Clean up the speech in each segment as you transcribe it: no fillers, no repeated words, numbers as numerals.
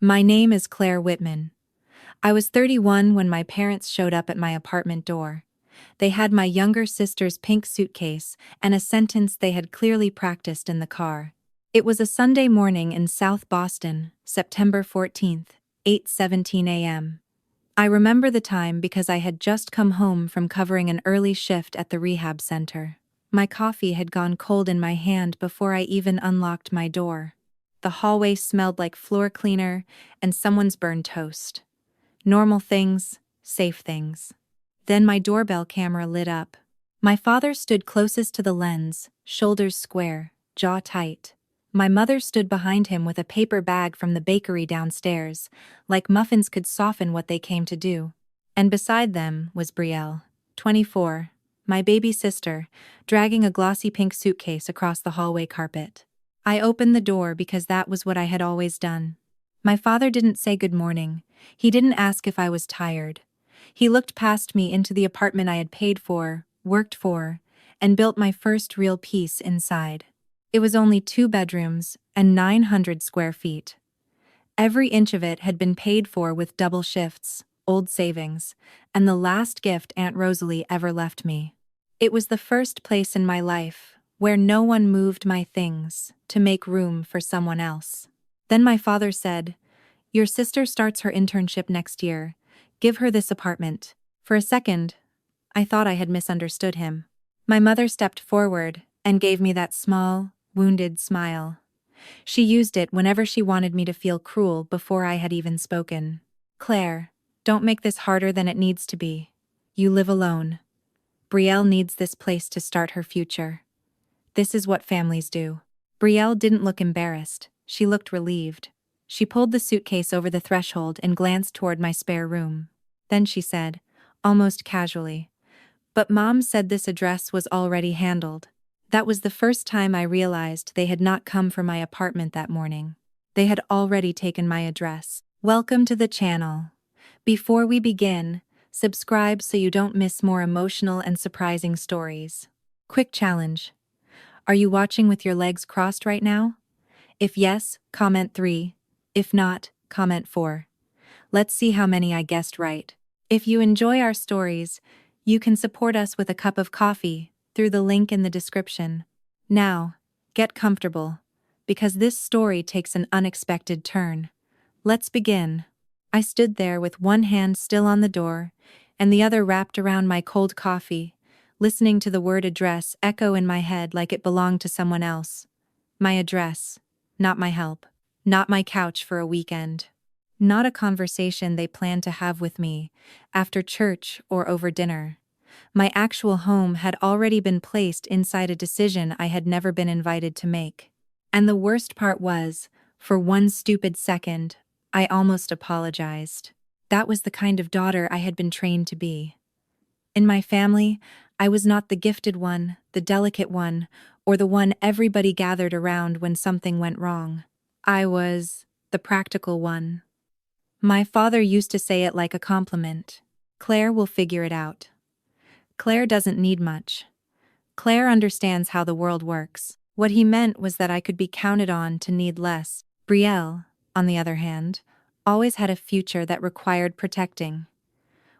My name is Claire Whitman. I was 31 when my parents showed up at my apartment door. They had my younger sister's pink suitcase and a sentence they had clearly practiced in the car. It was a Sunday morning in South Boston, September 14th, 8:17 a.m. I remember the time because I had just come home from covering an early shift at the rehab center. My coffee had gone cold in my hand before I even unlocked my door. The hallway smelled like floor cleaner and someone's burned toast. Normal things, safe things. Then my doorbell camera lit up. My father stood closest to the lens, shoulders square, jaw tight. My mother stood behind him with a paper bag from the bakery downstairs, like muffins could soften what they came to do. And beside them was Brielle, 24, my baby sister, dragging a glossy pink suitcase across the hallway carpet. I opened the door because that was what I had always done. My father didn't say good morning. He didn't ask if I was tired. He looked past me into the apartment I had paid for, worked for, and built my first real piece inside. It was only 2 bedrooms and 900 square feet. Every inch of it had been paid for with double shifts, old savings, and the last gift Aunt Rosalie ever left me. It was the first place in my life where no one moved my things to make room for someone else. Then my father said, "Your sister starts her internship next year. Give her this apartment." For a second, I thought I had misunderstood him. My mother stepped forward and gave me that small, wounded smile. She used it whenever she wanted me to feel cruel before I had even spoken. "Claire, don't make this harder than it needs to be. You live alone. Brielle needs this place to start her future. This is what families do." Brielle didn't look embarrassed. She looked relieved. She pulled the suitcase over the threshold and glanced toward my spare room. Then she said, almost casually, "But Mom said this address was already handled." That was the first time I realized they had not come for my apartment that morning. They had already taken my address. Welcome to the channel. Before we begin, subscribe so you don't miss more emotional and surprising stories. Quick challenge. Are you watching with your legs crossed right now? If yes, comment 3. If not, comment 4. Let's see how many I guessed right. If you enjoy our stories, you can support us with a cup of coffee through the link in the description. Now, get comfortable, because this story takes an unexpected turn. Let's begin. I stood there with one hand still on the door and the other wrapped around my cold coffee, listening to the word address echo in my head like it belonged to someone else. My address, not my help, not my couch for a weekend, not a conversation they planned to have with me after church or over dinner. My actual home had already been placed inside a decision I had never been invited to make. And the worst part was, for one stupid second, I almost apologized. That was the kind of daughter I had been trained to be. In my family, I was not the gifted one, the delicate one, or the one everybody gathered around when something went wrong. I was the practical one. My father used to say it like a compliment. "Claire will figure it out. Claire doesn't need much. Claire understands how the world works." What he meant was that I could be counted on to need less. Brielle, on the other hand, always had a future that required protecting.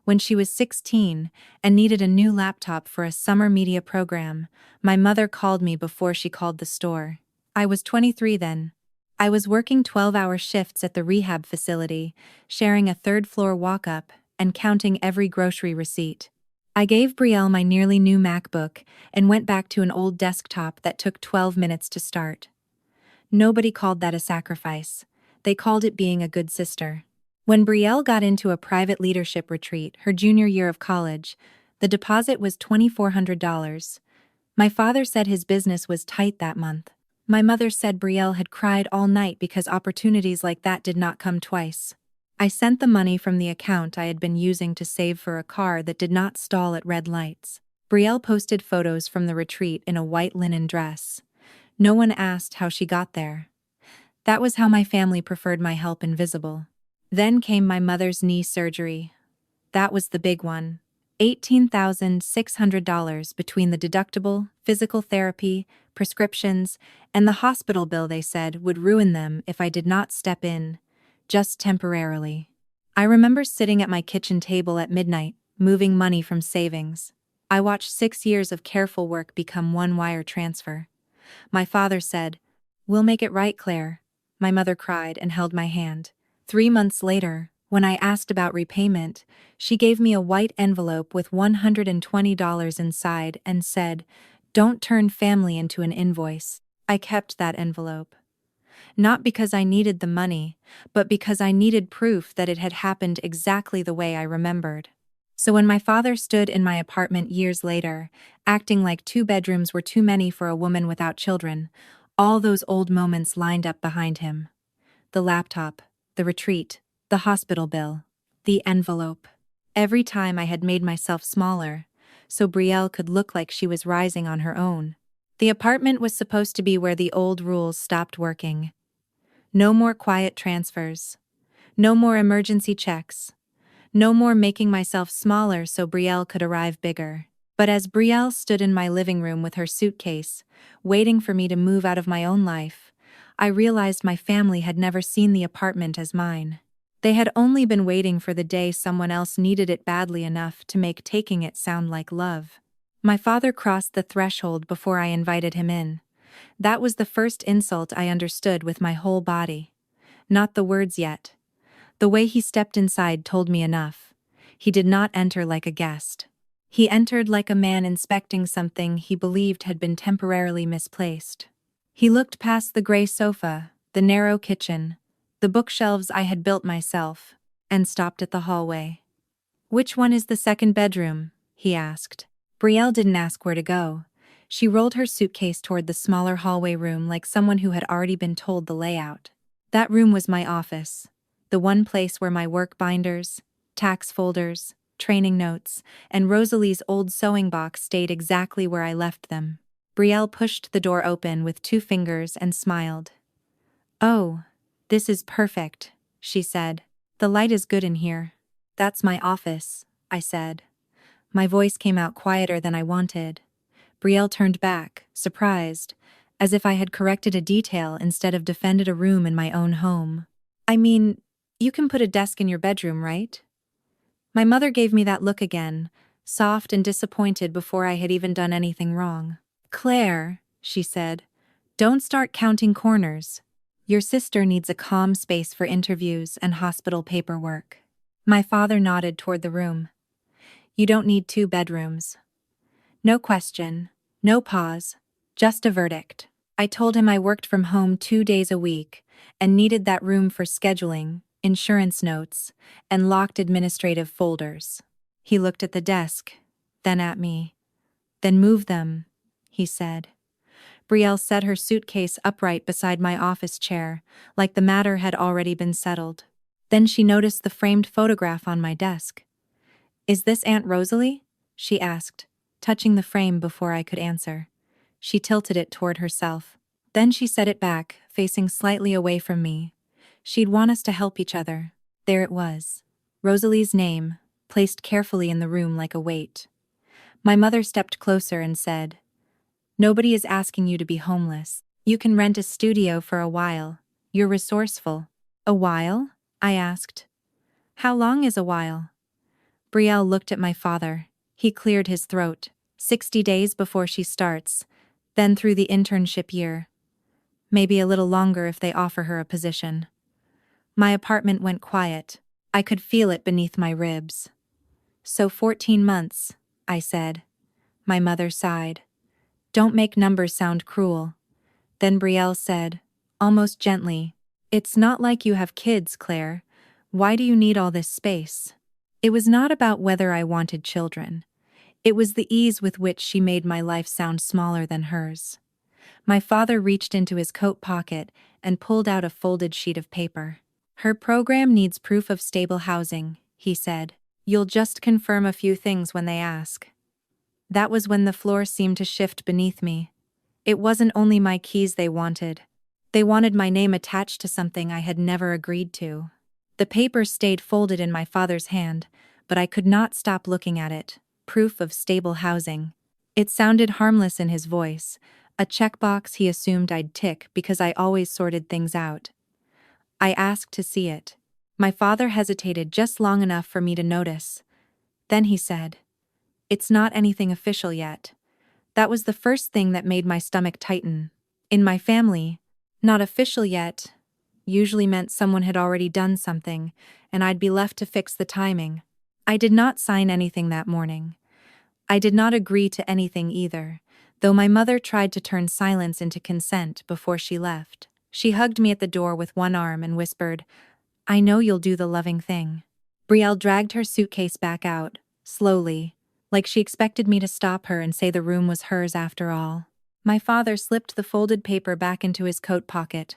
When she was 16 and needed a new laptop for a summer media program, my mother called me before she called the store. I was 23 then. I was working 12-hour shifts at the rehab facility, sharing a third-floor walk-up and counting every grocery receipt. I gave Brielle my nearly new MacBook and went back to an old desktop that took 12 minutes to start. Nobody called that a sacrifice. They called it being a good sister. When Brielle got into a private leadership retreat her junior year of college, the deposit was $2,400. My father said his business was tight that month. My mother said Brielle had cried all night because opportunities like that did not come twice. I sent the money from the account I had been using to save for a car that did not stall at red lights. Brielle posted photos from the retreat in a white linen dress. No one asked how she got there. That was how my family preferred my help invisible. Then came my mother's knee surgery. That was the big one. $18,600 between the deductible, physical therapy, prescriptions, and the hospital bill they said would ruin them if I did not step in. just temporarily. I remember sitting at my kitchen table at midnight, moving money from savings. I watched 6 years of careful work become one wire transfer. My father said, "We'll make it right, Claire." My mother cried and held my hand. 3 months later, when I asked about repayment, she gave me a white envelope with $120 inside and said, "Don't turn family into an invoice." I kept that envelope. Not because I needed the money, but because I needed proof that it had happened exactly the way I remembered. So when my father stood in my apartment years later, acting like 2 bedrooms were too many for a woman without children, all those old moments lined up behind him. The laptop, the retreat, the hospital bill, the envelope. Every time I had made myself smaller, so Brielle could look like she was rising on her own. The apartment was supposed to be where the old rules stopped working. No more quiet transfers. No more emergency checks. No more making myself smaller so Brielle could arrive bigger. But as Brielle stood in my living room with her suitcase, waiting for me to move out of my own life, I realized my family had never seen the apartment as mine. They had only been waiting for the day someone else needed it badly enough to make taking it sound like love. My father crossed the threshold before I invited him in. That was the first insult I understood with my whole body. Not the words yet. The way he stepped inside told me enough. He did not enter like a guest. He entered like a man inspecting something he believed had been temporarily misplaced. He looked past the gray sofa, the narrow kitchen, the bookshelves I had built myself, and stopped at the hallway. "Which one is the second bedroom?" he asked. Brielle didn't ask where to go. She rolled her suitcase toward the smaller hallway room like someone who had already been told the layout. That room was my office, the one place where my work binders, tax folders, training notes, and Rosalie's old sewing box stayed exactly where I left them. Brielle pushed the door open with 2 fingers and smiled. "Oh, this is perfect," she said. "The light is good in here." "That's my office," I said. My voice came out quieter than I wanted. Brielle turned back, surprised, as if I had corrected a detail instead of defended a room in my own home. "I mean, you can put a desk in your bedroom, right?" My mother gave me that look again, soft and disappointed before I had even done anything wrong. "Claire," she said, "don't start counting corners. Your sister needs a calm space for interviews and hospital paperwork." My father nodded toward the room. "You don't need 2 bedrooms." No question, no pause, just a verdict. I told him I worked from home 2 days a week and needed that room for scheduling, insurance notes, and locked administrative folders. He looked at the desk, then at me. "Then move them," he said. Brielle set her suitcase upright beside my office chair, like the matter had already been settled. Then she noticed the framed photograph on my desk. "Is this Aunt Rosalie?" she asked, touching the frame before I could answer. She tilted it toward herself. Then she set it back, facing slightly away from me. She'd want us to help each other. There it was. Rosalie's name, placed carefully in the room like a weight. My mother stepped closer and said, "Nobody is asking you to be homeless. You can rent a studio for a while. You're resourceful." "A while?" I asked. "How long is a while?" Brielle looked at my father. He cleared his throat. 60 days before she starts, then through the internship year. Maybe a little longer if they offer her a position. My apartment went quiet. I could feel it beneath my ribs. "So 14 months, I said. My mother sighed. "Don't make numbers sound cruel." Then Brielle said, almost gently, "It's not like you have kids, Claire. Why do you need all this space?" It was not about whether I wanted children. It was the ease with which she made my life sound smaller than hers. My father reached into his coat pocket and pulled out a folded sheet of paper. "Her program needs proof of stable housing," he said. "You'll just confirm a few things when they ask." That was when the floor seemed to shift beneath me. It wasn't only my keys they wanted. They wanted my name attached to something I had never agreed to. The paper stayed folded in my father's hand, but I could not stop looking at it. Proof of stable housing. It sounded harmless in his voice, a checkbox he assumed I'd tick because I always sorted things out. I asked to see it. My father hesitated just long enough for me to notice. Then he said, "It's not anything official yet." That was the first thing that made my stomach tighten. In my family, "not official yet" usually meant someone had already done something, and I'd be left to fix the timing. I did not sign anything that morning. I did not agree to anything either, though my mother tried to turn silence into consent before she left. She hugged me at the door with one arm and whispered, "I know you'll do the loving thing." Brielle dragged her suitcase back out, slowly, like she expected me to stop her and say the room was hers after all. My father slipped the folded paper back into his coat pocket.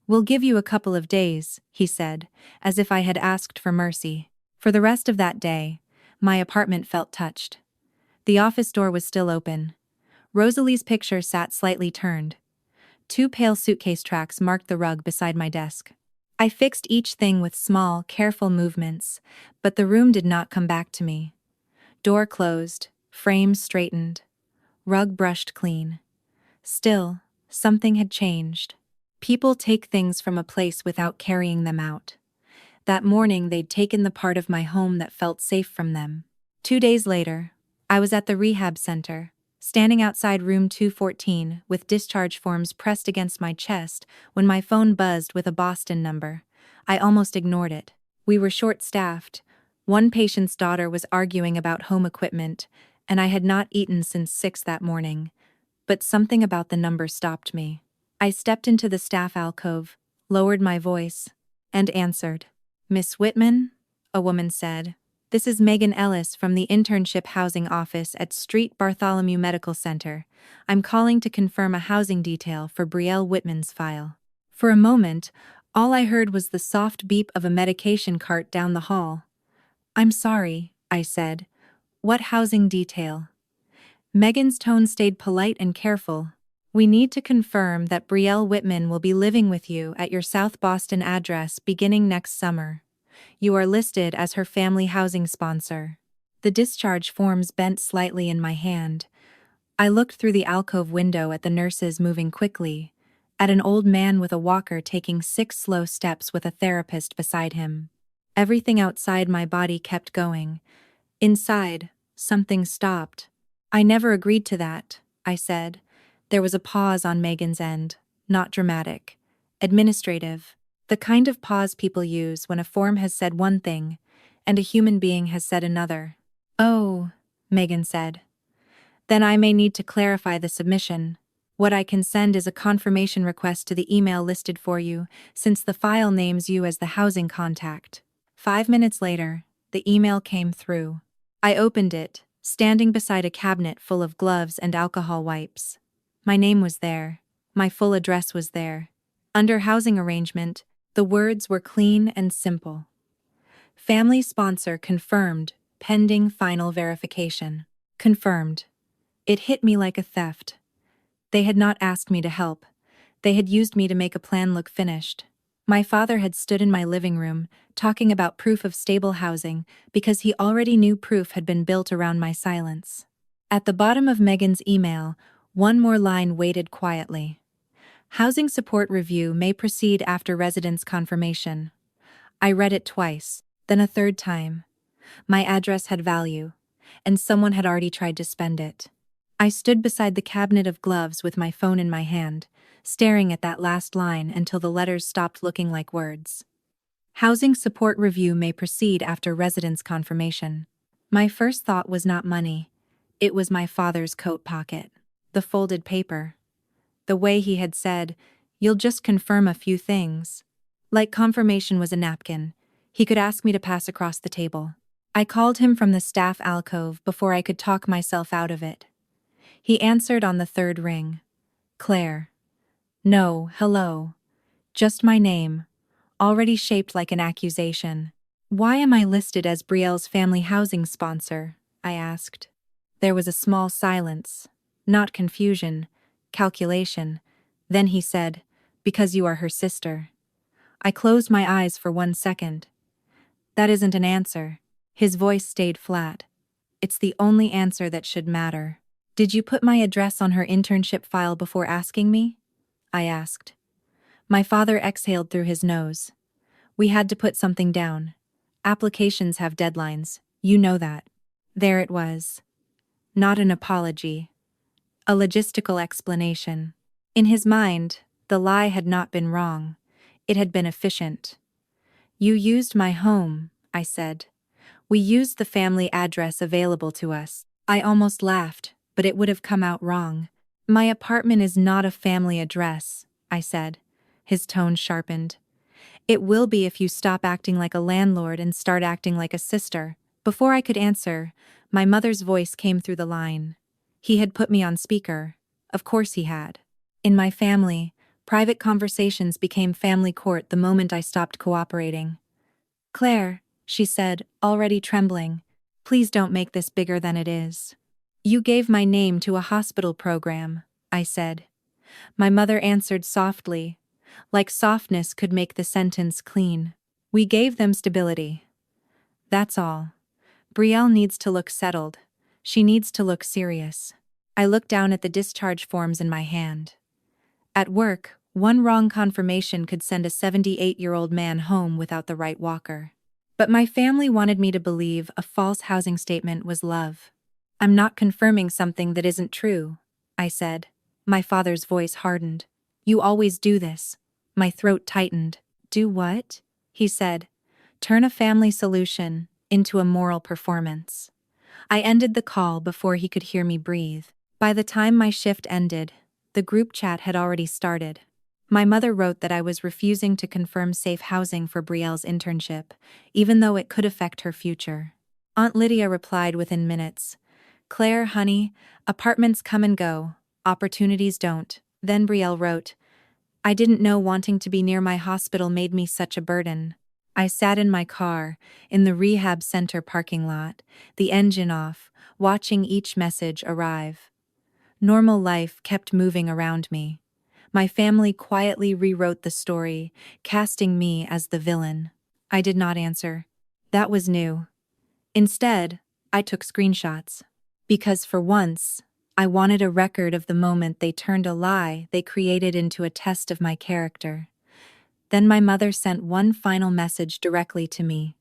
"We'll give you a couple of days," he said, as if I had asked for mercy. For the rest of that day, my apartment felt touched. The office door was still open. Rosalie's picture sat slightly turned. 2 pale suitcase tracks marked the rug beside my desk. I fixed each thing with small, careful movements, but the room did not come back to me. Door closed, frame straightened, rug brushed clean. Still, something had changed. People take things from a place without carrying them out. That morning they'd taken the part of my home that felt safe from them. 2 days later, I was at the rehab center, standing outside room 214 with discharge forms pressed against my chest when my phone buzzed with a Boston number. I almost ignored it. We were short-staffed. One patient's daughter was arguing about home equipment, and I had not eaten since 6 that morning. But something about the number stopped me. I stepped into the staff alcove, lowered my voice, and answered. "Miss Whitman?" a woman said. "This is Megan Ellis from the Internship Housing Office at Street Bartholomew Medical Center. I'm calling to confirm a housing detail for Brielle Whitman's file." For a moment, all I heard was the soft beep of a medication cart down the hall. "I'm sorry," I said. "What housing detail?" Megan's tone stayed polite and careful. "We need to confirm that Brielle Whitman will be living with you at your South Boston address beginning next summer. You are listed as her family housing sponsor." The discharge forms bent slightly in my hand. I looked through the alcove window at the nurses moving quickly, at an old man with a walker taking 6 slow steps with a therapist beside him. Everything outside my body kept going. Inside, something stopped. "I never agreed to that," I said. There was a pause on Megan's end, not dramatic. Administrative. The kind of pause people use when a form has said one thing, and a human being has said another. "Oh," Megan said. "Then I may need to clarify the submission. What I can send is a confirmation request to the email listed for you, since the file names you as the housing contact." 5 minutes later, the email came through. I opened it, standing beside a cabinet full of gloves and alcohol wipes. My name was there. My full address was there. Under housing arrangement, the words were clean and simple. "Family sponsor confirmed, pending final verification." Confirmed. It hit me like a theft. They had not asked me to help. They had used me to make a plan look finished. My father had stood in my living room, talking about proof of stable housing, because he already knew proof had been built around my silence. At the bottom of Megan's email, one more line waited quietly. "Housing support review may proceed after residence confirmation." I read it twice, then a third time. My address had value, and someone had already tried to spend it. I stood beside the cabinet of gloves with my phone in my hand, staring at that last line until the letters stopped looking like words. "Housing support review may proceed after residence confirmation." My first thought was not money. It was my father's coat pocket. The folded paper. The way he had said, "You'll just confirm a few things." Like confirmation was a napkin. He could ask me to pass across the table. I called him from the staff alcove before I could talk myself out of it. He answered on the 3rd ring. "Claire." "No, hello. Just my name, already shaped like an accusation." "Why am I listed as Brielle's family housing sponsor?" I asked. There was a small silence. Not confusion, calculation. Then he said, "Because you are her sister." I closed my eyes for 1 second. "That isn't an answer." His voice stayed flat. "It's the only answer that should matter." "Did you put my address on her internship file before asking me?" I asked. My father exhaled through his nose. We had to put something down. Applications have deadlines, you know that. There it was. Not an apology. A logistical explanation. In his mind, the lie had not been wrong. It had been efficient. You used my home, I said. We used the family address available to us. I almost laughed, but it would have come out wrong. My apartment is not a family address, I said. His tone sharpened. It will be if you stop acting like a landlord and start acting like a sister. Before I could answer, my mother's voice came through the line. He had put me on speaker. Of course he had. In my family, private conversations became family court the moment I stopped cooperating. Claire, she said, already trembling, please don't make this bigger than it is. You gave my name to a hospital program, I said. My mother answered softly, like softness could make the sentence clean. We gave them stability. That's all. Brielle needs to look settled. She needs to look serious. I looked down at the discharge forms in my hand. At work, one wrong confirmation could send a 78-year-old man home without the right walker. But my family wanted me to believe a false housing statement was love. I'm not confirming something that isn't true, I said. My father's voice hardened. You always do this. My throat tightened. Do what? He said. Turn a family solution into a moral performance. I ended the call before he could hear me breathe. By the time my shift ended, the group chat had already started. My mother wrote that I was refusing to confirm safe housing for Brielle's internship, even though it could affect her future. Aunt Lydia replied within minutes. Claire, honey, apartments come and go, opportunities don't. Then Brielle wrote, I didn't know wanting to be near my hospital made me such a burden. I sat in my car, in the rehab center parking lot, the engine off, watching each message arrive. Normal life kept moving around me. My family quietly rewrote the story, casting me as the villain. I did not answer. That was new. Instead, I took screenshots. Because for once, I wanted a record of the moment they turned a lie they created into a test of my character. Then my mother sent one final message directly to me.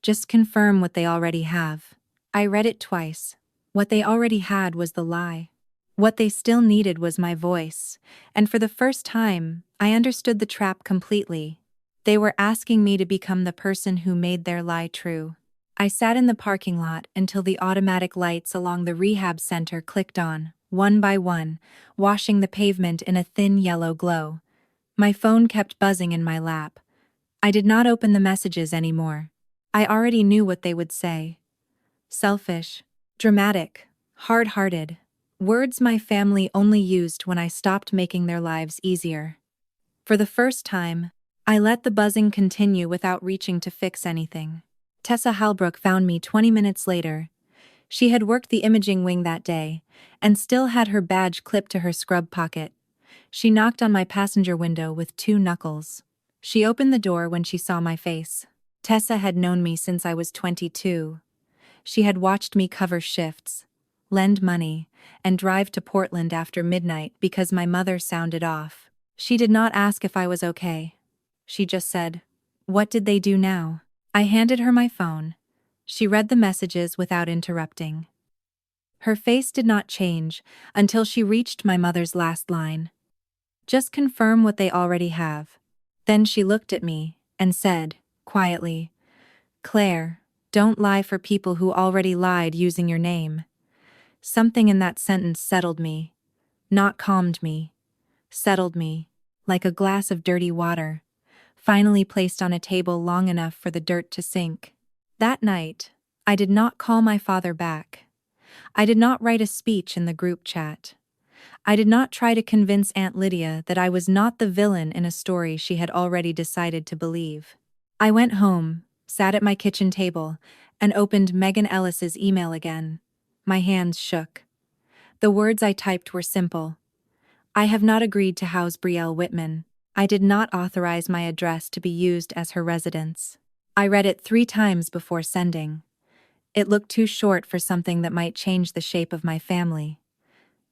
Just confirm what they already have. I read it twice. What they already had was the lie. What they still needed was my voice, and for the first time, I understood the trap completely. They were asking me to become the person who made their lie true. I sat in the parking lot until the automatic lights along the rehab center clicked on, one by one, washing the pavement in a thin yellow glow. My phone kept buzzing in my lap. I did not open the messages anymore. I already knew what they would say. Selfish, dramatic, hard-hearted. Words my family only used when I stopped making their lives easier. For the first time, I let the buzzing continue without reaching to fix anything. Tessa Halbrook found me 20 minutes later. She had worked the imaging wing that day, and still had her badge clipped to her scrub pocket. She knocked on my passenger window with 2 knuckles. She opened the door when she saw my face. Tessa had known me since I was 22. She had watched me cover shifts, lend money, and drive to Portland after midnight because my mother sounded off. She did not ask if I was okay. She just said, "What did they do now?" I handed her my phone. She read the messages without interrupting. Her face did not change until she reached my mother's last line. Just confirm what they already have. Then she looked at me and said, quietly, Claire, don't lie for people who already lied using your name. Something in that sentence settled me. Not calmed me. Settled me, like a glass of dirty water, finally placed on a table long enough for the dirt to sink. That night, I did not call my father back. I did not write a speech in the group chat. I did not try to convince Aunt Lydia that I was not the villain in a story she had already decided to believe. I went home, sat at my kitchen table, and opened Megan Ellis's email again. My hands shook. The words I typed were simple. I have not agreed to house Brielle Whitman. I did not authorize my address to be used as her residence. I read it 3 times before sending. It looked too short for something that might change the shape of my family.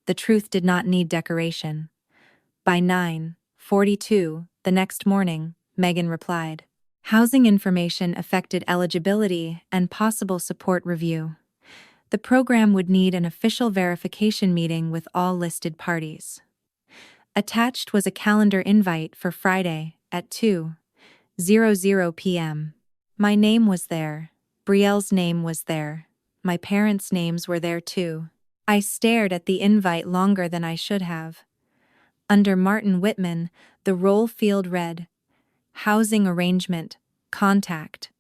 The truth did not need decoration. By 9:42, the next morning, Megan replied, Housing information affected eligibility and possible support review. The program would need an official verification meeting with all listed parties. Attached was a calendar invite for Friday at 2:00 p.m. My name was there. Brielle's name was there. My parents' names were there too. I stared at the invite longer than I should have. Under Martin Whitman, the roll field read, "Housing arrangement, contact."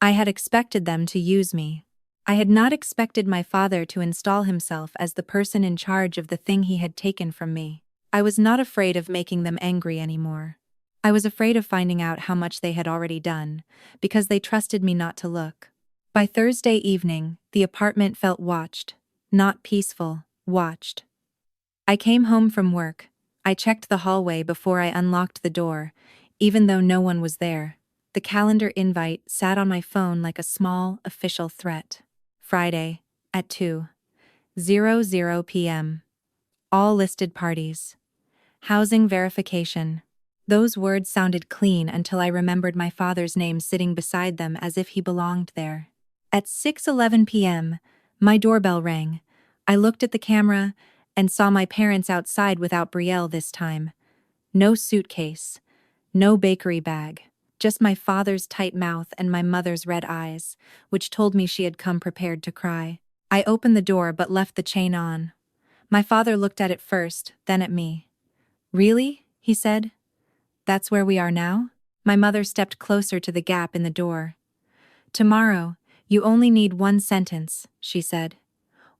I had expected them to use me. I had not expected my father to install himself as the person in charge of the thing he had taken from me. I was not afraid of making them angry anymore. I was afraid of finding out how much they had already done, because they trusted me not to look. By Thursday evening, the apartment felt watched. Not peaceful, watched. I came home from work. I checked the hallway before I unlocked the door, even though no one was there. The calendar invite sat on my phone like a small, official threat. Friday, at 2:00 p.m. All listed parties. Housing verification. Those words sounded clean until I remembered my father's name sitting beside them as if he belonged there. At 6:11 p.m., my doorbell rang. I looked at the camera and saw my parents outside without Brielle this time. No suitcase, no bakery bag, just my father's tight mouth and my mother's red eyes, which told me she had come prepared to cry. I opened the door but left the chain on. My father looked at it first, then at me. "Really?" he said. "That's where we are now?" My mother stepped closer to the gap in the door. "Tomorrow, you only need one sentence," she said.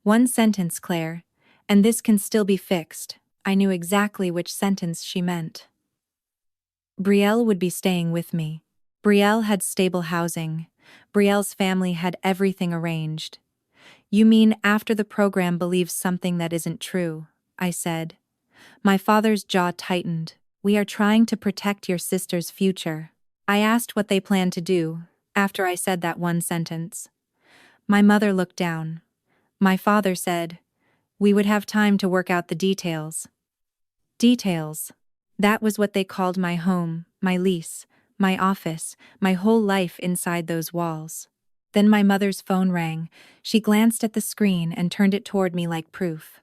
"One sentence, Claire, and this can still be fixed." I knew exactly which sentence she meant. Brielle would be staying with me. Brielle had stable housing. Brielle's family had everything arranged. "You mean after the program believes something that isn't true?" I said. My father's jaw tightened. "We are trying to protect your sister's future." I asked what they planned to do after I said that one sentence. My mother looked down. My father said, "We would have time to work out the details." Details. That was what they called my home, my lease, my office, my whole life inside those walls. Then my mother's phone rang. She glanced at the screen and turned it toward me like proof.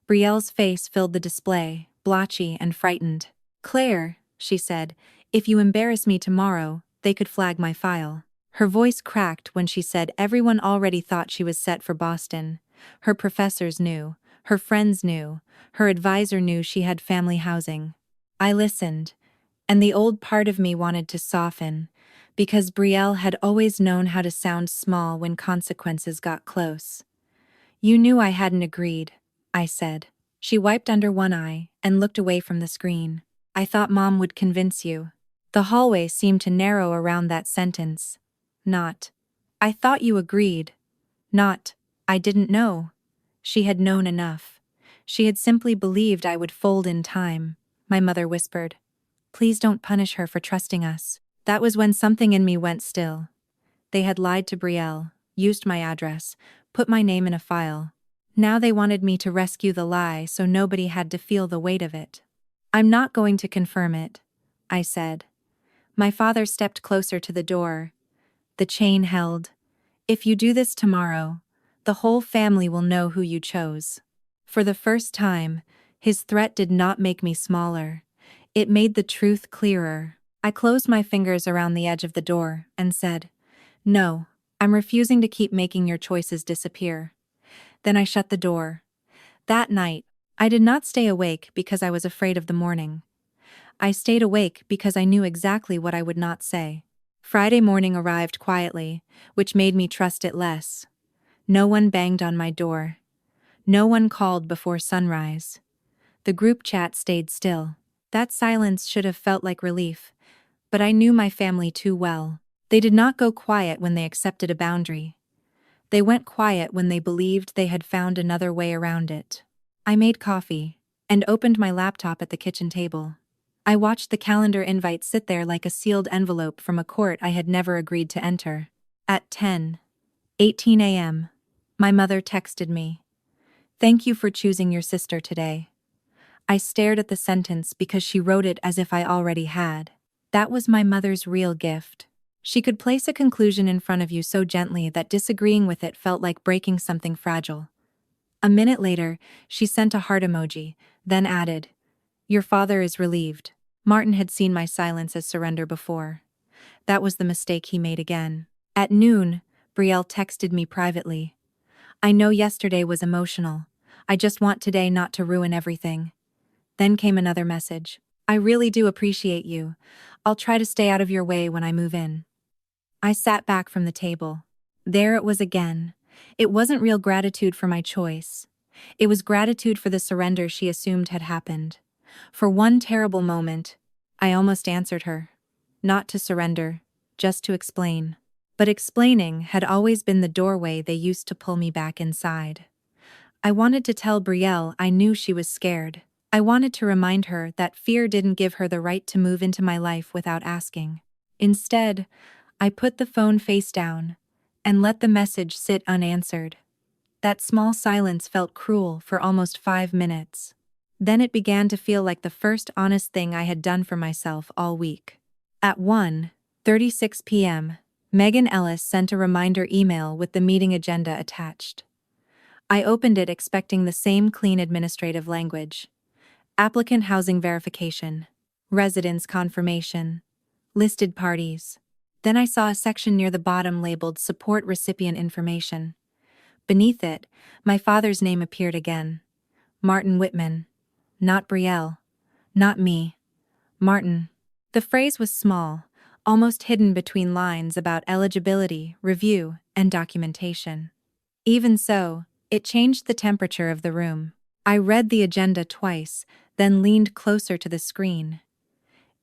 Brielle's face filled the display, blotchy and frightened. "Claire," she said, "if you embarrass me tomorrow, they could flag my file." Her voice cracked when she said everyone already thought she was set for Boston. Her professors knew, her friends knew, her advisor knew she had family housing. I listened, and the old part of me wanted to soften, because Brielle had always known how to sound small when consequences got close. "You knew I hadn't agreed," I said. She wiped under one eye and looked away from the screen. "I thought Mom would convince you." The hallway seemed to narrow around that sentence. Not, "I thought you agreed." Not, "I didn't know." She had known enough. She had simply believed I would fold in time. My mother whispered, "Please don't punish her for trusting us." That was when something in me went still. They had lied to Brielle, used my address, put my name in a file. Now they wanted me to rescue the lie so nobody had to feel the weight of it. "I'm not going to confirm it," I said. My father stepped closer to the door. The chain held. "If you do this tomorrow, the whole family will know who you chose." For the first time, his threat did not make me smaller. It made the truth clearer. I closed my fingers around the edge of the door and said, "No, I'm refusing to keep making your choices disappear." Then I shut the door. That night, I did not stay awake because I was afraid of the morning. I stayed awake because I knew exactly what I would not say. Friday morning arrived quietly, which made me trust it less. No one banged on my door. No one called before sunrise. The group chat stayed still. That silence should have felt like relief, but I knew my family too well. They did not go quiet when they accepted a boundary. They went quiet when they believed they had found another way around it. I made coffee and opened my laptop at the kitchen table. I watched the calendar invite sit there like a sealed envelope from a court I had never agreed to enter. At 10:18 a.m., my mother texted me, "Thank you for choosing your sister today." I stared at the sentence because she wrote it as if I already had. That was my mother's real gift. She could place a conclusion in front of you so gently that disagreeing with it felt like breaking something fragile. A minute later, she sent a heart emoji, then added, "Your father is relieved." Martin had seen my silence as surrender before. That was the mistake he made again. At noon, Brielle texted me privately. "I know yesterday was emotional. I just want today not to ruin everything." Then came another message. "I really do appreciate you. I'll try to stay out of your way when I move in." I sat back from the table. There it was again. It wasn't real gratitude for my choice. It was gratitude for the surrender she assumed had happened. For one terrible moment, I almost answered her. Not to surrender, just to explain. But explaining had always been the doorway they used to pull me back inside. I wanted to tell Brielle I knew she was scared. I wanted to remind her that fear didn't give her the right to move into my life without asking. Instead, I put the phone face down and let the message sit unanswered. That small silence felt cruel for almost 5 minutes. Then it began to feel like the first honest thing I had done for myself all week. At 1:36 p.m., Megan Ellis sent a reminder email with the meeting agenda attached. I opened it expecting the same clean administrative language. Applicant housing verification. Residence confirmation. Listed parties. Then I saw a section near the bottom labeled Support Recipient Information. Beneath it, my father's name appeared again. Martin Whitman. Not Brielle. Not me. Martin. The phrase was small, almost hidden between lines about eligibility, review, and documentation. Even so, it changed the temperature of the room. I read the agenda twice, then leaned closer to the screen.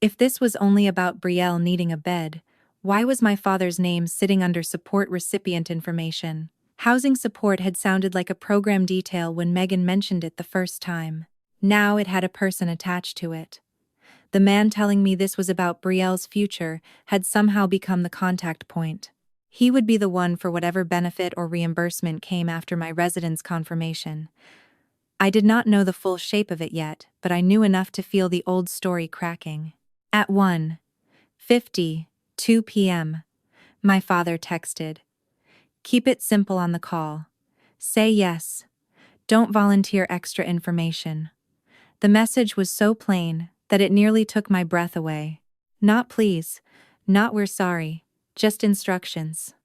If this was only about Brielle needing a bed, why was my father's name sitting under support recipient information? Housing support had sounded like a program detail when Megan mentioned it the first time. Now it had a person attached to it. The man telling me this was about Brielle's future had somehow become the contact point. He would be the one for whatever benefit or reimbursement came after my residence confirmation. I did not know the full shape of it yet, but I knew enough to feel the old story cracking. At 1:52 p.m., my father texted, "Keep it simple on the call. Say yes. Don't volunteer extra information." The message was so plain that it nearly took my breath away. Not please, not we're sorry, just instructions.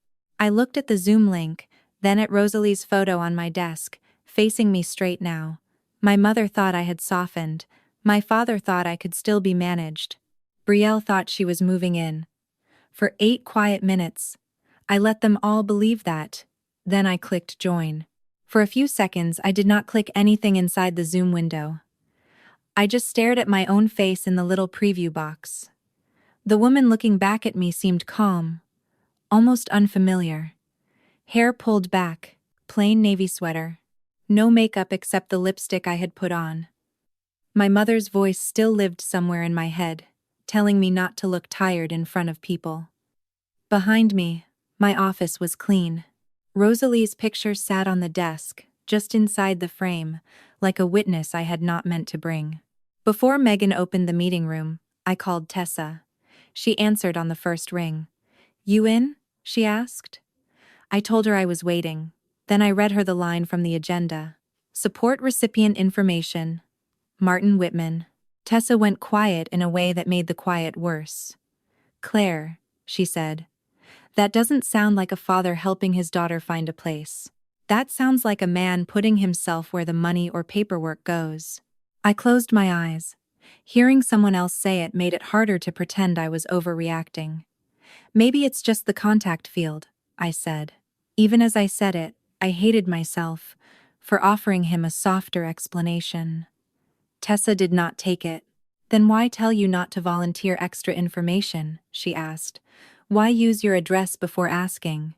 I looked at the Zoom link, then at Rosalie's photo on my desk, facing me straight now. My mother thought I had softened. My father thought I could still be managed. Brielle thought she was moving in. For 8 quiet minutes, I let them all believe that. Then I clicked join. For a few seconds, I did not click anything inside the Zoom window. I just stared at my own face in the little preview box. The woman looking back at me seemed calm, almost unfamiliar. Hair pulled back, plain navy sweater. No makeup except the lipstick I had put on. My mother's voice still lived somewhere in my head, telling me not to look tired in front of people. Behind me, my office was clean. Rosalie's picture sat on the desk, just inside the frame, like a witness I had not meant to bring. Before Megan opened the meeting room, I called Tessa. She answered on the first ring. "You in?" she asked. I told her I was waiting. Then I read her the line from the agenda. Support recipient information. Martin Whitman. Tessa went quiet in a way that made the quiet worse. "Claire," she said. "That doesn't sound like a father helping his daughter find a place. That sounds like a man putting himself where the money or paperwork goes." I closed my eyes. Hearing someone else say it made it harder to pretend I was overreacting. "Maybe it's just the contact field," I said. Even as I said it, I hated myself for offering him a softer explanation. Tessa did not take it. "Then why tell you not to volunteer extra information?" she asked. "Why use your address before asking?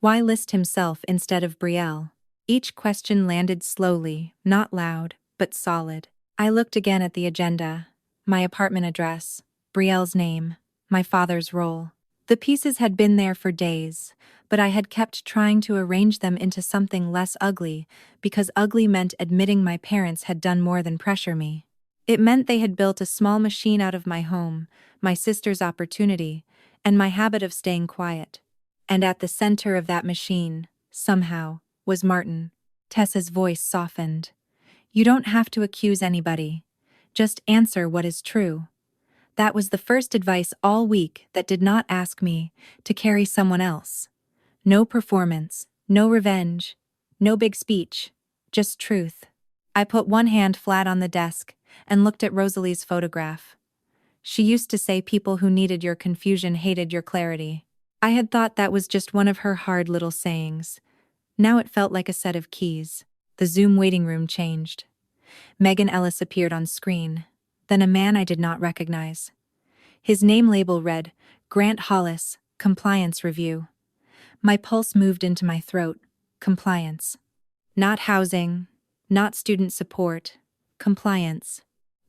Why list himself instead of Brielle?" Each question landed slowly, not loud, but solid. I looked again at the agenda. My apartment address, Brielle's name, my father's role. The pieces had been there for days, but I had kept trying to arrange them into something less ugly, because ugly meant admitting my parents had done more than pressure me. It meant they had built a small machine out of my home, my sister's opportunity, and my habit of staying quiet. And at the center of that machine, somehow, was Martin. Tessa's voice softened. You don't have to accuse anybody. Just answer what is true. That was the first advice all week that did not ask me to carry someone else. No performance, no revenge, no big speech, just truth. I put one hand flat on the desk and looked at Rosalie's photograph. She used to say people who needed your confusion hated your clarity. I had thought that was just one of her hard little sayings. Now it felt like a set of keys. The Zoom waiting room changed. Megan Ellis appeared on screen, then a man I did not recognize. His name label read, Grant Hollis, Compliance Review. My pulse moved into my throat. Compliance. Not housing, not student support. Compliance.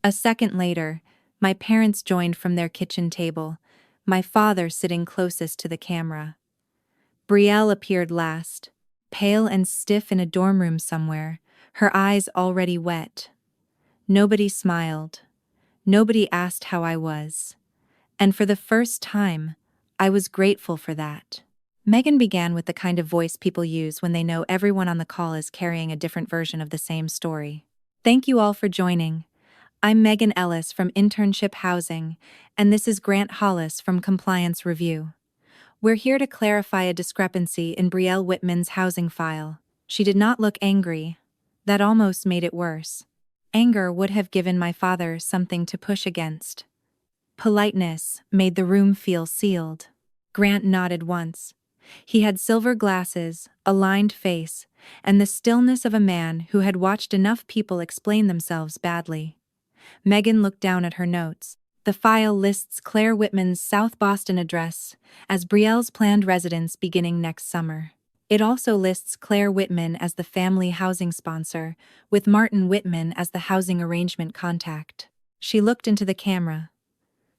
A second later, my parents joined from their kitchen table, my father sitting closest to the camera. Brielle appeared last, pale and stiff in a dorm room somewhere, her eyes already wet. Nobody smiled. Nobody asked how I was. And for the first time, I was grateful for that. Megan began with the kind of voice people use when they know everyone on the call is carrying a different version of the same story. Thank you all for joining. I'm Megan Ellis from Internship Housing, and this is Grant Hollis from Compliance Review. We're here to clarify a discrepancy in Brielle Whitman's housing file. She did not look angry. That almost made it worse. Anger would have given my father something to push against. Politeness made the room feel sealed. Grant nodded once. He had silver glasses, a lined face, and the stillness of a man who had watched enough people explain themselves badly. Megan looked down at her notes. The file lists Claire Whitman's South Boston address as Brielle's planned residence beginning next summer. It also lists Claire Whitman as the family housing sponsor, with Martin Whitman as the housing arrangement contact. She looked into the camera.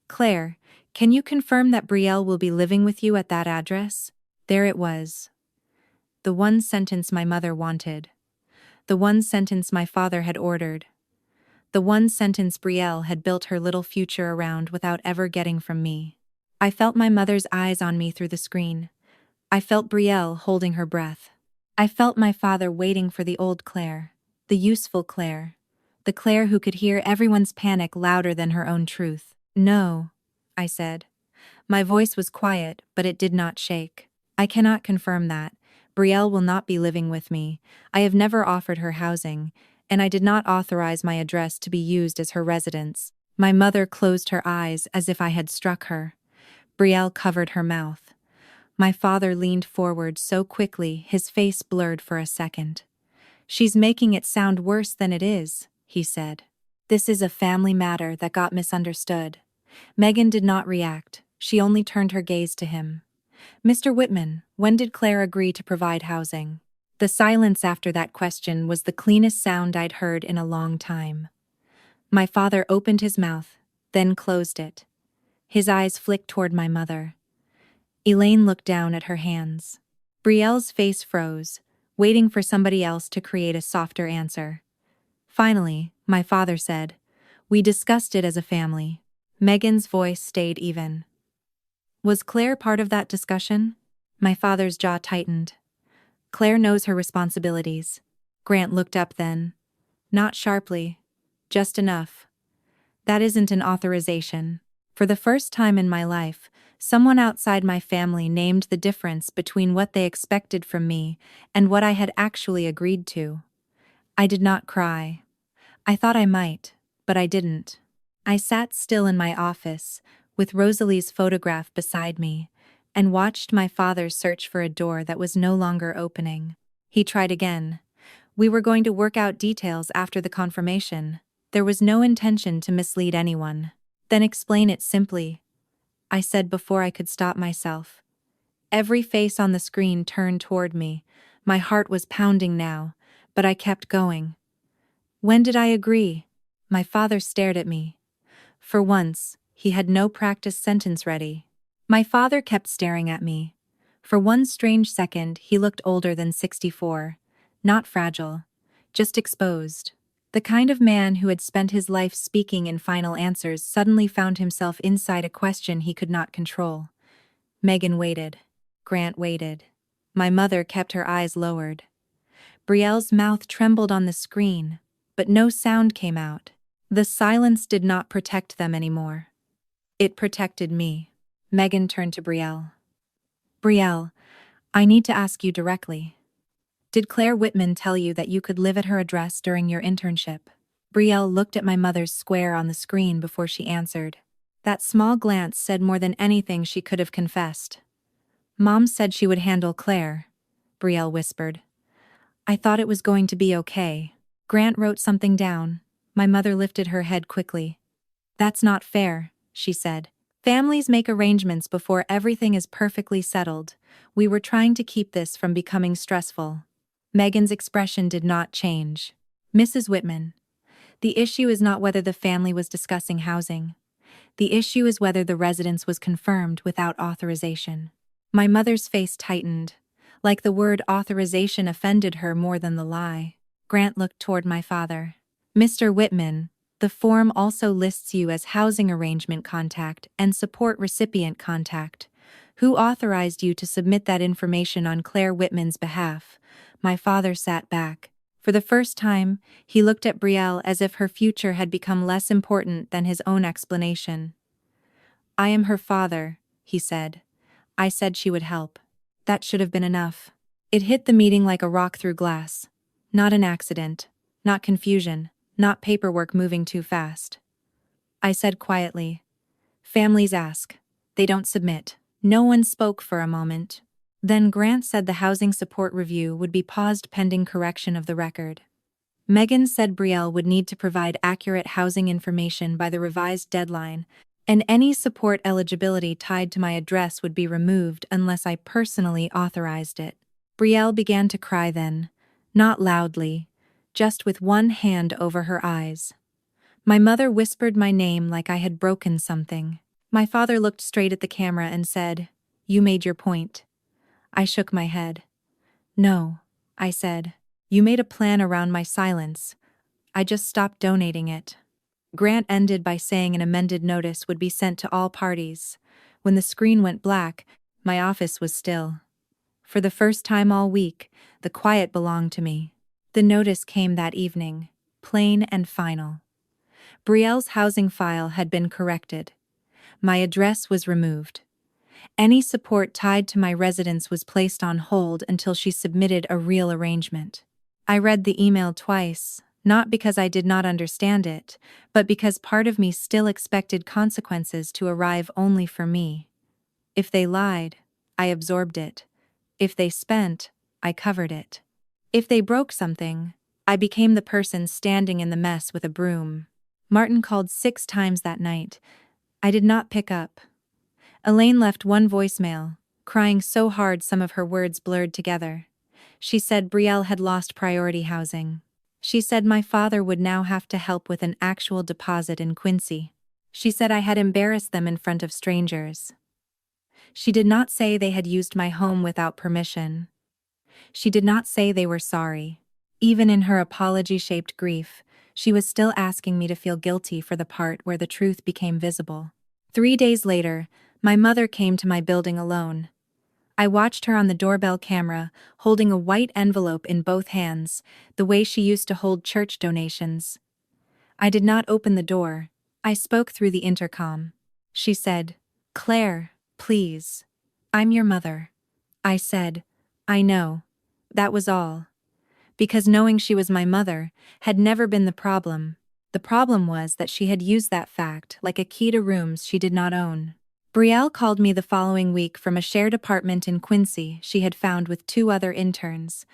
Claire, can you confirm that Brielle will be living with you at that address? There it was. The one sentence my mother wanted. The one sentence my father had ordered. The one sentence Brielle had built her little future around without ever getting from me. I felt my mother's eyes on me through the screen. I felt Brielle holding her breath. I felt my father waiting for the old Claire, the useful Claire, the Claire who could hear everyone's panic louder than her own truth. No, I said. My voice was quiet, but it did not shake. I cannot confirm that. Brielle will not be living with me. I have never offered her housing, and I did not authorize my address to be used as her residence. My mother closed her eyes as if I had struck her. Brielle covered her mouth. My father leaned forward so quickly his face blurred for a second. She's making it sound worse than it is, he said. This is a family matter that got misunderstood. Megan did not react. She only turned her gaze to him. Mr. Whitman, when did Claire agree to provide housing? The silence after that question was the cleanest sound I'd heard in a long time. My father opened his mouth, then closed it. His eyes flicked toward my mother. Elaine looked down at her hands. Brielle's face froze, waiting for somebody else to create a softer answer. Finally, my father said, "We discussed it as a family." Megan's voice stayed even. Was Claire part of that discussion? My father's jaw tightened. Claire knows her responsibilities. Grant looked up then. Not sharply. Just enough. That isn't an authorization. For the first time in my life, someone outside my family named the difference between what they expected from me and what I had actually agreed to. I did not cry. I thought I might, but I didn't. I sat still in my office, with Rosalie's photograph beside me, and watched my father search for a door that was no longer opening. He tried again. We were going to work out details after the confirmation. There was no intention to mislead anyone. Then explain it simply, I said before I could stop myself. Every face on the screen turned toward me. My heart was pounding now, but I kept going. When did I agree? My father stared at me. For once, he had no practice sentence ready. My father kept staring at me. For one strange second, he looked older than 64. Not fragile, just exposed. The kind of man who had spent his life speaking in final answers suddenly found himself inside a question he could not control. Megan waited. Grant waited. My mother kept her eyes lowered. Brielle's mouth trembled on the screen, but no sound came out. The silence did not protect them anymore. It protected me. Megan turned to Brielle. Brielle, I need to ask you directly. Did Claire Whitman tell you that you could live at her address during your internship? Brielle looked at my mother's square on the screen before she answered. That small glance said more than anything she could have confessed. Mom said she would handle Claire, Brielle whispered. I thought it was going to be okay. Grant wrote something down. My mother lifted her head quickly. That's not fair, she said. Families make arrangements before everything is perfectly settled. We were trying to keep this from becoming stressful. Megan's expression did not change. Mrs. Whitman, the issue is not whether the family was discussing housing. The issue is whether the residence was confirmed without authorization. My mother's face tightened, like the word authorization offended her more than the lie. Grant looked toward my father. Mr. Whitman, the form also lists you as housing arrangement contact and support recipient contact. Who authorized you to submit that information on Claire Whitman's behalf? My father sat back. For the first time, he looked at Brielle as if her future had become less important than his own explanation. I am her father, he said. I said she would help. That should have been enough. It hit the meeting like a rock through glass. Not an accident, not confusion, not paperwork moving too fast. I said quietly, families ask. They don't submit. No one spoke for a moment. Then Grant said the housing support review would be paused pending correction of the record. Megan said Brielle would need to provide accurate housing information by the revised deadline, and any support eligibility tied to my address would be removed unless I personally authorized it. Brielle began to cry then, not loudly, just with one hand over her eyes. My mother whispered my name like I had broken something. My father looked straight at the camera and said, "You made your point." I shook my head. "No," I said. "You made a plan around my silence. I just stopped donating it." Grant ended by saying an amended notice would be sent to all parties. When the screen went black, my office was still. For the first time all week, the quiet belonged to me. The notice came that evening, plain and final. Brielle's housing file had been corrected. My address was removed. Any support tied to my residence was placed on hold until she submitted a real arrangement. I read the email twice, not because I did not understand it, but because part of me still expected consequences to arrive only for me. If they lied, I absorbed it. If they spent, I covered it. If they broke something, I became the person standing in the mess with a broom. Martin called 6 times that night. I did not pick up. Elaine left one voicemail, crying so hard some of her words blurred together. She said Brielle had lost priority housing. She said my father would now have to help with an actual deposit in Quincy. She said I had embarrassed them in front of strangers. She did not say they had used my home without permission. She did not say they were sorry. Even in her apology-shaped grief, she was still asking me to feel guilty for the part where the truth became visible. 3 days later, my mother came to my building alone. I watched her on the doorbell camera, holding a white envelope in both hands, the way she used to hold church donations. I did not open the door. I spoke through the intercom. She said, "Claire, please. I'm your mother." I said, "I know." That was all. Because knowing she was my mother had never been the problem. The problem was that she had used that fact like a key to rooms she did not own. Brielle called me the following week from a shared apartment in Quincy she had found with 2 other interns.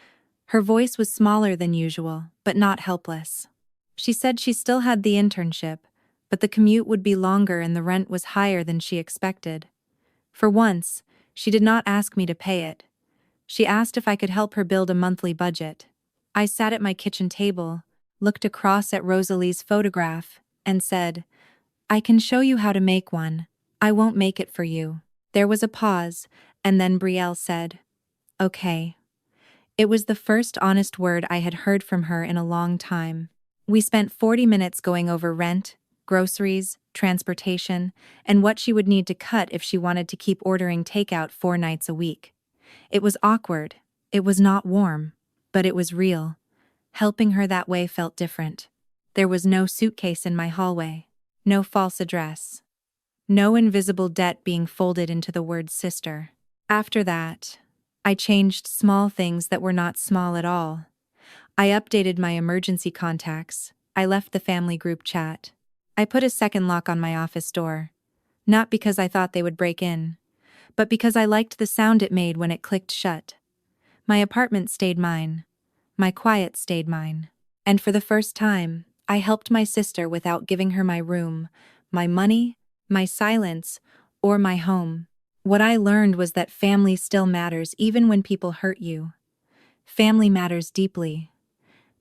Her voice was smaller than usual, but not helpless. She said she still had the internship, but the commute would be longer and the rent was higher than she expected. For once, she did not ask me to pay it. She asked if I could help her build a monthly budget. I sat at my kitchen table, looked across at Rosalie's photograph, and said, "I can show you how to make one. I won't make it for you." There was a pause, and then Brielle said, "Okay." It was the first honest word I had heard from her in a long time. We spent 40 minutes going over rent, groceries, transportation, and what she would need to cut if she wanted to keep ordering takeout 4 nights a week. It was awkward. It was not warm. But it was real. Helping her that way felt different. There was no suitcase in my hallway. No false address. No invisible debt being folded into the word sister. After that, I changed small things that were not small at all. I updated my emergency contacts. I left the family group chat. I put a second lock on my office door. Not because I thought they would break in, but because I liked the sound it made when it clicked shut. My apartment stayed mine. My quiet stayed mine. And for the first time, I helped my sister without giving her my room, my money, my silence, or my home. What I learned was that family still matters even when people hurt you. Family matters deeply.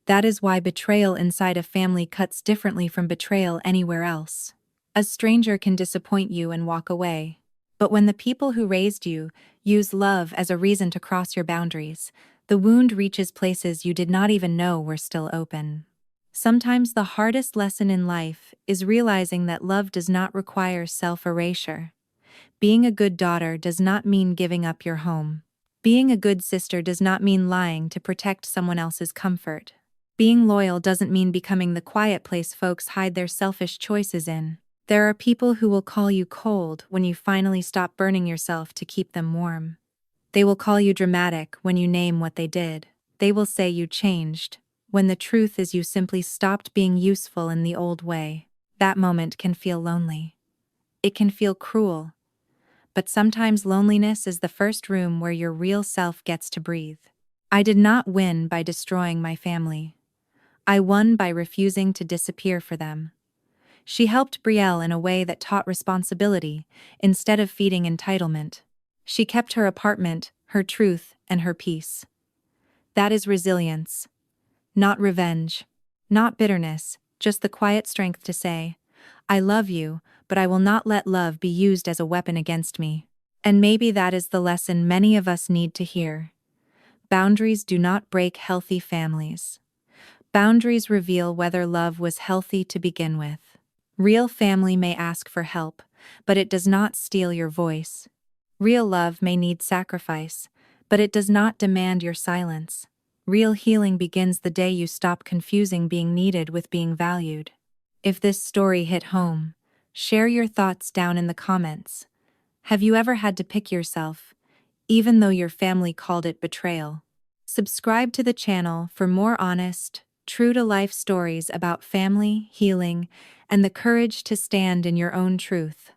That is why betrayal inside a family cuts differently from betrayal anywhere else. A stranger can disappoint you and walk away. But when the people who raised you use love as a reason to cross your boundaries, the wound reaches places you did not even know were still open. Sometimes the hardest lesson in life is realizing that love does not require self-erasure. Being a good daughter does not mean giving up your home. Being a good sister does not mean lying to protect someone else's comfort. Being loyal doesn't mean becoming the quiet place folks hide their selfish choices in. There are people who will call you cold when you finally stop burning yourself to keep them warm. They will call you dramatic when you name what they did. They will say you changed, when the truth is you simply stopped being useful in the old way. That moment can feel lonely. It can feel cruel. But sometimes loneliness is the first room where your real self gets to breathe. I did not win by destroying my family. I won by refusing to disappear for them. She helped Brielle in a way that taught responsibility, instead of feeding entitlement. She kept her apartment, her truth, and her peace. That is resilience. Not revenge. Not bitterness, just the quiet strength to say, I love you, but I will not let love be used as a weapon against me. And maybe that is the lesson many of us need to hear. Boundaries do not break healthy families. Boundaries reveal whether love was healthy to begin with. Real family may ask for help, but it does not steal your voice. Real love may need sacrifice, but it does not demand your silence. Real healing begins the day you stop confusing being needed with being valued. If this story hit home, share your thoughts down in the comments. Have you ever had to pick yourself, even though your family called it betrayal? Subscribe to the channel for more honest, true-to-life stories about family, healing, and the courage to stand in your own truth.